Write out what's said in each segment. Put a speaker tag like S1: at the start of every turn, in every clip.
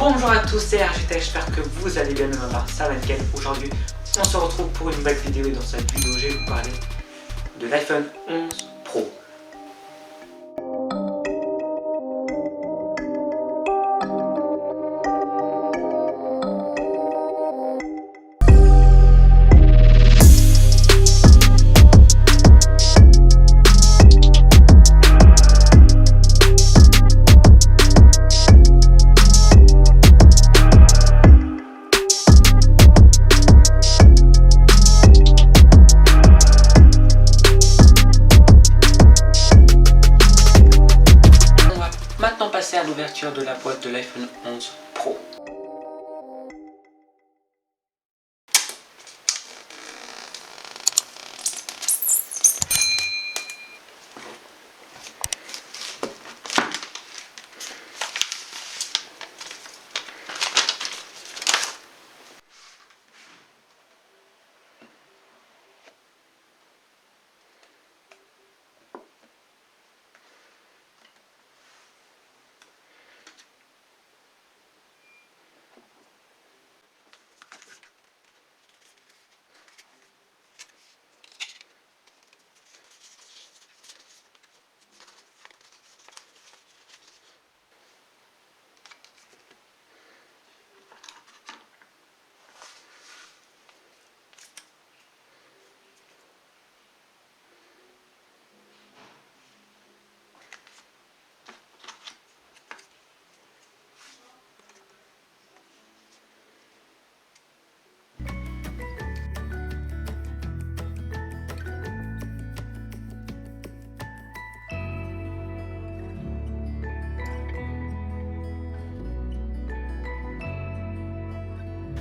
S1: Bonjour à tous, c'est RGT, j'espère que vous allez bien, ça va nickel. Aujourd'hui, on se retrouve pour une nouvelle vidéo et dans cette vidéo, je vais vous parler de l'iPhone 11 Pro. Maintenant passer à l'ouverture de la boîte de l'iPhone 11 Pro.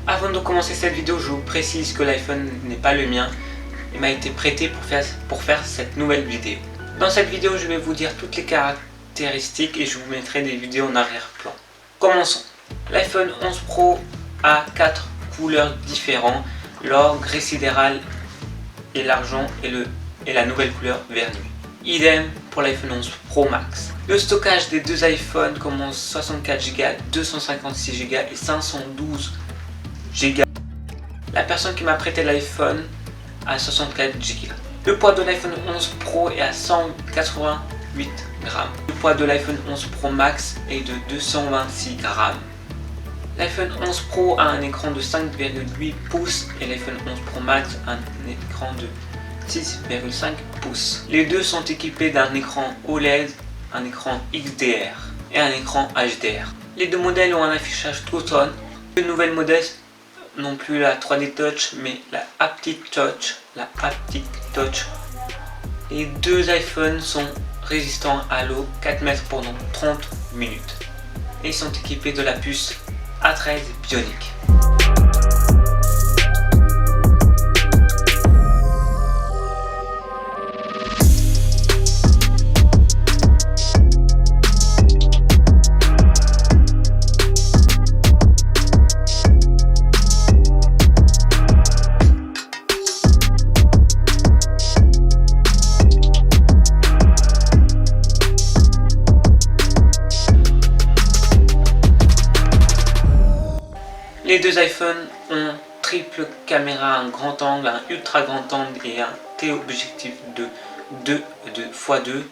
S1: Avant de commencer cette vidéo, je vous précise que l'iPhone n'est pas le mien. Il m'a été prêté pour faire cette nouvelle vidéo. Dans cette vidéo, je vais vous dire toutes les caractéristiques et je vous mettrai des vidéos en arrière-plan. Commençons. L'iPhone 11 Pro a 4 couleurs différentes: l'or, gris sidéral et l'argent et la nouvelle couleur vert nuit. Idem pour l'iPhone 11 Pro Max. Le stockage des deux iPhones commence 64 Go, 256 Go et 512 Go. La personne qui m'a prêté l'iPhone a 64 Go. Le poids de l'iPhone 11 Pro est à 188 grammes. Le poids de l'iPhone 11 Pro Max est de 226 grammes. L'iPhone 11 Pro a un écran de 5,8 pouces et l'iPhone 11 Pro Max a un écran de 6,5 pouces. Les deux sont équipés d'un écran OLED, un écran XDR et un écran HDR. Les deux modèles ont un affichage True-Tone. Les nouvelles modèles non plus la 3D Touch mais la Haptic Touch. Les deux iPhones sont résistants à l'eau, 4 mètres pendant 30 minutes. Et ils sont équipés de la puce A13 Bionic. Les deux iPhones ont triple caméra, un grand angle, un ultra grand angle et un téléobjectif de 2x2.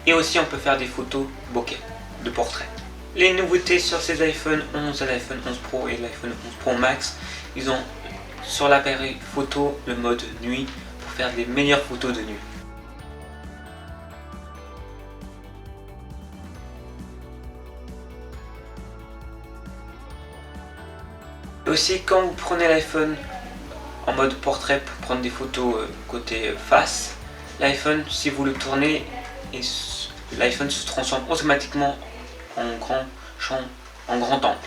S1: Et aussi on peut faire des photos bokeh, de portrait. Les nouveautés sur ces iPhone 11, l'iPhone 11 Pro et l'iPhone 11 Pro Max, ils ont sur l'appareil photo le mode nuit pour faire des meilleures photos de nuit. Et aussi quand vous prenez l'iPhone en mode portrait pour prendre des photos côté face, l'iPhone, si vous le tournez, l'iPhone se transforme automatiquement en grand angle.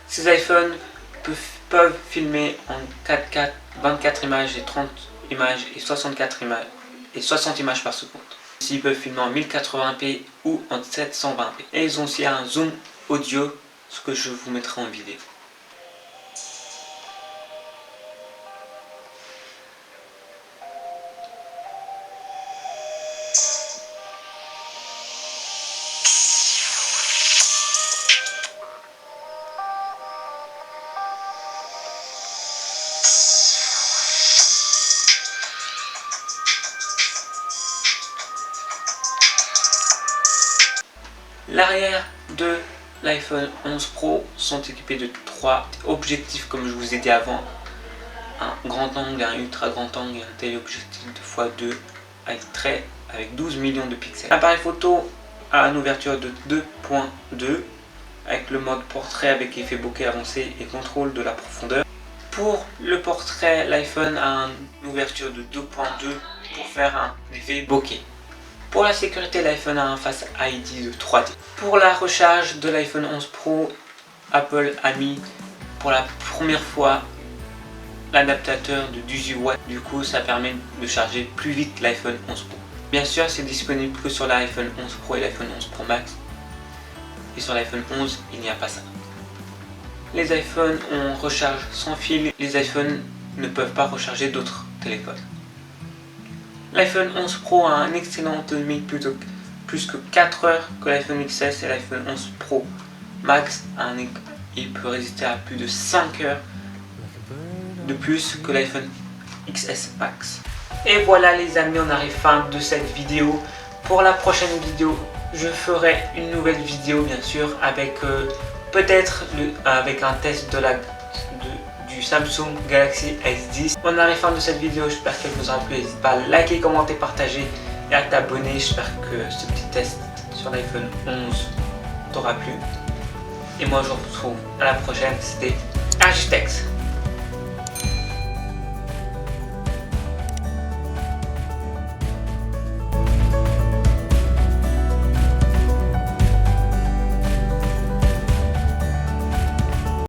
S1: Ces iPhones peuvent filmer en 4K 24 images et 30 images et 60 images par seconde. Ils peuvent filmer en 1080p ou en 720p. Et ils ont aussi un zoom audio, ce que je vous mettrai en vidéo. L'arrière de l'iPhone 11 Pro sont équipés de 3 objectifs comme je vous ai dit avant. Un grand angle, un ultra grand angle et un téléobjectif de x2 avec 12 millions de pixels. L'appareil photo a une ouverture de 2.2 avec le mode portrait avec effet bokeh avancé et contrôle de la profondeur. Pour le portrait, l'iPhone a une ouverture de 2.2 pour faire un effet bokeh. Pour la sécurité, l'iPhone a un Face ID de 3D. Pour la recharge de l'iPhone 11 Pro, Apple a mis pour la première fois l'adaptateur de 18 watts. Du coup, ça permet de charger plus vite l'iPhone 11 Pro. Bien sûr, c'est disponible que sur l'iPhone 11 Pro et l'iPhone 11 Pro Max. Et sur l'iPhone 11, il n'y a pas ça. Les iPhones ont recharge sans fil. Les iPhones ne peuvent pas recharger d'autres téléphones. L'iPhone 11 Pro a un excellent autonomie plus que 4 heures que l'iPhone XS et l'iPhone 11 Pro Max. Il peut résister à plus de 5 heures de plus que l'iPhone XS Max. Et voilà les amis, on arrive fin de cette vidéo. Pour la prochaine vidéo, je ferai une nouvelle vidéo bien sûr avec peut-être avec un test du Samsung Galaxy S10. On arrive fin de cette vidéo, j'espère qu'elle vous aura plu. N'hésite pas à liker, commenter, partager et à t'abonner. J'espère que ce petit test sur l'iPhone 11 t'aura plu. Et moi je vous retrouve à la prochaine, c'était Architects.